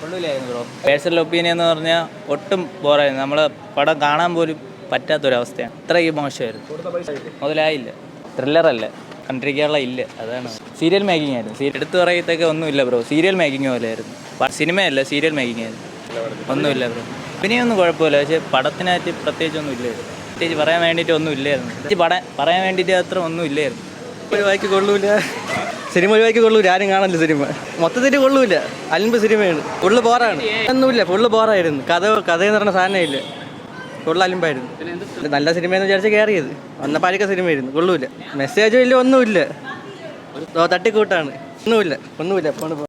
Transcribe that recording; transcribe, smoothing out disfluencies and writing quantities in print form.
കൊള്ളൂലായിരുന്നു bro. Personal opinion എന്ന് പറഞ്ഞാൽ ഒട്ടും ബോറായിരുന്നു. നമ്മൾ പടം കാണാൻ പോലും പറ്റാത്തൊരവസ്ഥയാണ്. അത്രയ്ക്ക് മോശമായിരുന്നു. മുതലായില്ല. ത്രില്ലറല്ല, കണ്ടിരിക്കാനുള്ള ഇല്ല. അതാണ് സീരിയൽ മേക്കിംഗ് ആയിരുന്നു. എടുത്തു പറയത്തൊക്കെ ഒന്നുമില്ല ബ്രോ. സീരിയൽ മേക്കിംഗ് പോലെയായിരുന്നു. സിനിമയല്ല, സീരിയൽ മേക്കിംഗ് ആയിരുന്നു. ഒന്നുമില്ല ബ്രോ. പിന്നെയൊന്നും കുഴപ്പമില്ല. പക്ഷേ പടത്തിനകത്ത് പ്രത്യേകിച്ചൊന്നും ഇല്ലായിരുന്നു. പ്രത്യേകിച്ച് പറയാൻ വേണ്ടിയിട്ട് ഒന്നും ഇല്ലായിരുന്നു. പറയാൻ വേണ്ടിയിട്ട് അത്ര ഒന്നും ഇല്ലായിരുന്നു. ഒരു വായിക്ക് കൊള്ളൂല, സിനിമ ഒരു വായിക്ക് കൊള്ളൂല. ആരും കാണല്ലോ സിനിമ, മൊത്തത്തിൽ കൊള്ളൂല. അൽമ്പ് സിനിമയാണ്. ഫുള്ള് ബോറാണ്. ഒന്നുമില്ല, ഫുള്ള് ബോറായിരുന്നു. കഥയെന്ന് പറഞ്ഞ സാധനം ഇല്ല. ഫുള്ള് അലിമ്പായിരുന്നു. നല്ല സിനിമയെന്ന് വിചാരിച്ച് കയറിയത് വന്നപ്പോൾ അരിക്ക സിനിമയായിരുന്നു. കൊള്ളൂല. മെസ്സേജും ഇല്ല, ഒന്നുമില്ല. തട്ടിക്കൂട്ടാണ്. ഒന്നുമില്ല. പോണ്.